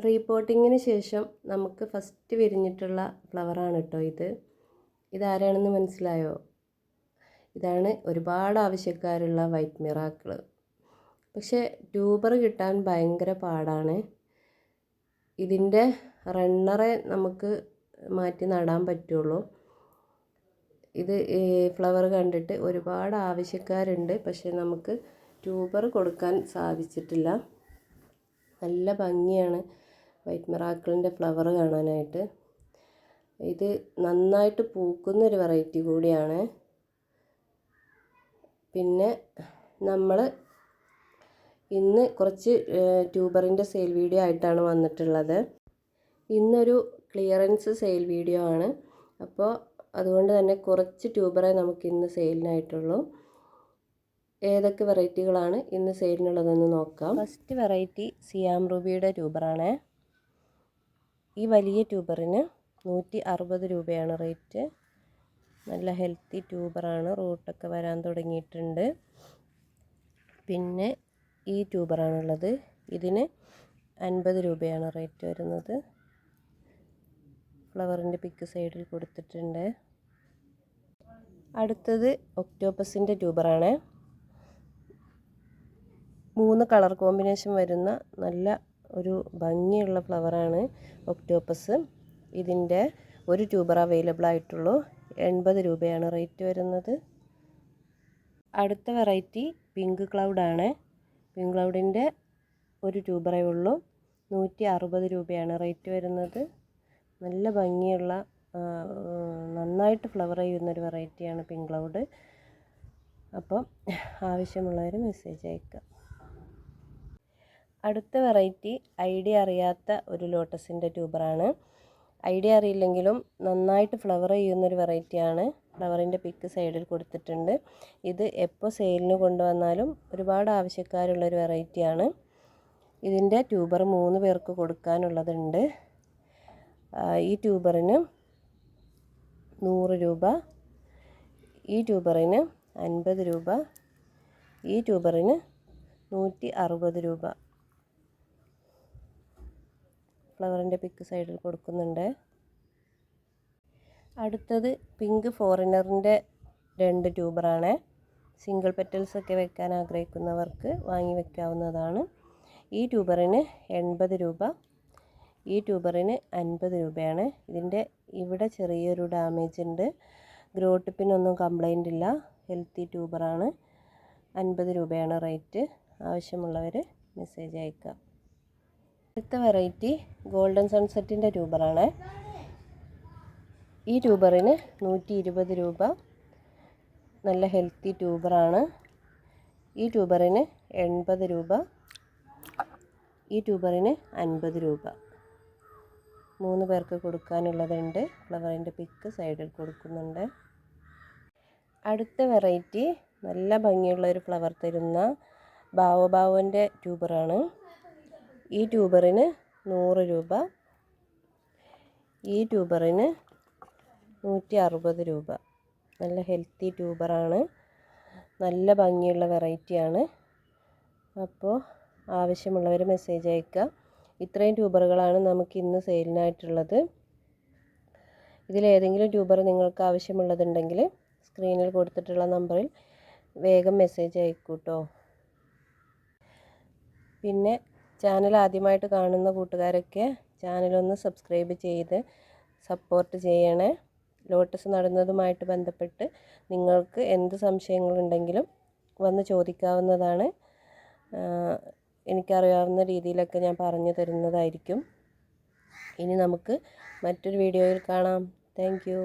റീപോട്ടിങ്ങിന് ശേഷം നമുക്ക് ഫസ്റ്റ് വിരിഞ്ഞിട്ടുള്ള ഫ്ലവറാണ് കേട്ടോ ഇത്. ഇതാരാണെന്ന് മനസ്സിലായോ? ഇതാണ് ഒരുപാട് ആവശ്യക്കാരുള്ള വൈറ്റ് മിറാക്കിൾ. പക്ഷേ ട്യൂബർ കിട്ടാൻ ഭയങ്കര പാടാണ്. ഇതിൻ്റെ റണ്ണറെ നമുക്ക് മാറ്റി നടാൻ പറ്റുള്ളൂ. ഇത് ഫ്ലവർ കണ്ടിട്ട് ഒരുപാട് ആവശ്യക്കാരുണ്ട്, പക്ഷേ നമുക്ക് ട്യൂബർ കൊടുക്കാൻ സാധിച്ചിട്ടില്ല. നല്ല ഭംഗിയാണ് വൈറ്റ് മിറാക്കിളിൻ്റെ ഫ്ലവർ കാണാനായിട്ട്. ഇത് നന്നായിട്ട് പൂക്കുന്നൊരു വെറൈറ്റി കൂടിയാണ്. പിന്നെ നമ്മൾ ഇന്ന് കുറച്ച് ട്യൂബറിൻ്റെ സെയിൽ വീഡിയോ ആയിട്ടാണ് വന്നിട്ടുള്ളത്. ഇന്നൊരു ക്ലിയറൻസ് സെയിൽ വീഡിയോ ആണ്. അപ്പോൾ അതുകൊണ്ട് തന്നെ കുറച്ച് ട്യൂബറേ നമുക്കിന്ന് സെയിലിനായിട്ടുള്ളൂ. ഏതൊക്കെ വെറൈറ്റികളാണ് ഇന്ന് സെയിലിനുള്ളതെന്ന് നോക്കാം. ഫസ്റ്റ് വെറൈറ്റി സിയാം റൂബിയുടെ ട്യൂബറാണ്. ഈ വലിയ ട്യൂബറിന് 160 രൂപയാണ് റേറ്റ്. നല്ല ഹെൽത്തി ട്യൂബറാണ്, റൂട്ടൊക്കെ വരാൻ തുടങ്ങിയിട്ടുണ്ട്. പിന്നെ ഈ ട്യൂബറാണുള്ളത്. ഇതിന് 50 രൂപയാണ് റേറ്റ് വരുന്നത്. ഫ്ലവറിൻ്റെ പിക്ക് സൈഡിൽ കൊടുത്തിട്ടുണ്ട്. അടുത്തത് ഒക്ടോപ്പസിൻ്റെ ട്യൂബറാണ്. 3 കളർ കോമ്പിനേഷൻ വരുന്ന നല്ല ഒരു ഭംഗിയുള്ള ഫ്ലവറാണ് ഒക്ടോപ്പസ്. ഇതിൻ്റെ ഒരു ട്യൂബർ അവൈലബിൾ ആയിട്ടുള്ളൂ. 80 രൂപയാണ് റേറ്റ് വരുന്നത്. അടുത്ത വെറൈറ്റി പിങ്ക് ക്ലൗഡാണ്. പിങ്ക് ക്ലൗഡിൻ്റെ ഒരു ട്യൂബറേ ഉള്ളൂ. 160 രൂപയാണ് റേറ്റ് വരുന്നത്. നല്ല ഭംഗിയുള്ള നന്നായിട്ട് ഫ്ലവർ ചെയ്യുന്നൊരു വെറൈറ്റിയാണ് പിങ്ക് ക്ലൗഡ്. അപ്പം ആവശ്യമുള്ളവർ മെസ്സേജ് അയക്കുക. അടുത്ത വെറൈറ്റി ഐഡിയ അറിയാത്ത ഒരു ലോട്ടസിൻ്റെ ട്യൂബറാണ്. ഐഡിയ അറിയില്ലെങ്കിലും നന്നായിട്ട് ഫ്ലവർ ചെയ്യുന്നൊരു വെറൈറ്റിയാണ്. ഫ്ലവറിൻ്റെ പിക്ക് സൈഡിൽ കൊടുത്തിട്ടുണ്ട്. ഇത് എപ്പോൾ സെയിലിന് കൊണ്ടുവന്നാലും ഒരുപാട് ആവശ്യക്കാരുള്ളൊരു വെറൈറ്റിയാണ്. ഇതിൻ്റെ ട്യൂബർ 3 പേർക്ക് കൊടുക്കാനുള്ളതുണ്ട്. ഈ ട്യൂബറിന് 100 രൂപ, ഈ ട്യൂബറിന് 50 രൂപ, ഈ ട്യൂബറിന് 160 രൂപ. ഫ്ലവറിൻ്റെ പിക്ക് സൈഡിൽ കൊടുക്കുന്നുണ്ട്. അടുത്തത് പിങ്ക് ഫോറിനറിൻ്റെ 2 ട്യൂബറാണ്. സിംഗിൾ പെറ്റൽസ് ഒക്കെ വെക്കാൻ ആഗ്രഹിക്കുന്നവർക്ക് വാങ്ങി വെക്കാവുന്നതാണ്. ഈ ട്യൂബറിന് 80 രൂപ, ഈ ട്യൂബറിന് 50 രൂപയാണ്. ഇതിൻ്റെ ഇവിടെ ചെറിയൊരു ഡാമേജ് ഉണ്ട്. ഗ്രോ ടിപ്പിനൊന്നും കംപ്ലൈൻ്റ് ഇല്ല. ഹെൽത്തി ട്യൂബറാണ്. 50 രൂപയാണ് റേറ്റ്. ആവശ്യമുള്ളവർ മെസ്സേജ് അയക്കുക. അടുത്ത വെറൈറ്റി ഗോൾഡൻ സൺസെറ്റിൻ്റെ ട്യൂബറാണ്. ഈ ട്യൂബറിന് 120 രൂപ. നല്ല ഹെൽത്തി ട്യൂബറാണ്. ഈ ട്യൂബറിന് 80 രൂപ, ഈ ട്യൂബറിന് 50 രൂപ. 3 പേർക്ക് കൊടുക്കാനുള്ളതുണ്ട്. ഫ്ലവറിൻ്റെ പിക്ക് സൈഡിൽ കൊടുക്കുന്നുണ്ട്. അടുത്ത വെറൈറ്റി നല്ല ഭംഗിയുള്ള ഒരു ഫ്ലവർ തരുന്ന ബാവോൻ്റെ ട്യൂബറാണ്. ഈ ട്യൂബറിന് 100 രൂപ, ഈ ട്യൂബറിന് 160 രൂപ. നല്ല ഹെൽത്തി ട്യൂബറാണ്. നല്ല ഭംഗിയുള്ള വെറൈറ്റിയാണ്. അപ്പോൾ ആവശ്യമുള്ളവർ മെസ്സേജ് അയക്കുക. ഇത്രയും ട്യൂബറുകളാണ് നമുക്ക് ഇന്ന് സെയിലിനായിട്ടുള്ളത്. ഇതിലേതെങ്കിലും ട്യൂബർ നിങ്ങൾക്ക് ആവശ്യമുള്ളതുണ്ടെങ്കിൽ സ്ക്രീനിൽ കൊടുത്തിട്ടുള്ള നമ്പറിൽ വേഗം മെസ്സേജ് അയക്കൂട്ടോ. പിന്നെ ചാനൽ ആദ്യമായിട്ട് കാണുന്ന കൂട്ടുകാരൊക്കെ ചാനലൊന്ന് സബ്സ്ക്രൈബ് ചെയ്ത് സപ്പോർട്ട് ചെയ്യണേ. ലോട്ടസ് നടുന്നതുമായിട്ട് ബന്ധപ്പെട്ട് നിങ്ങൾക്ക് എന്ത് സംശയങ്ങളുണ്ടെങ്കിലും വന്ന് ചോദിക്കാവുന്നതാണ്. എനിക്കറിയാവുന്ന രീതിയിലൊക്കെ ഞാൻ പറഞ്ഞു തരുന്നതായിരിക്കും. ഇനി നമുക്ക് മറ്റൊരു വീഡിയോയിൽ കാണാം. Thank you.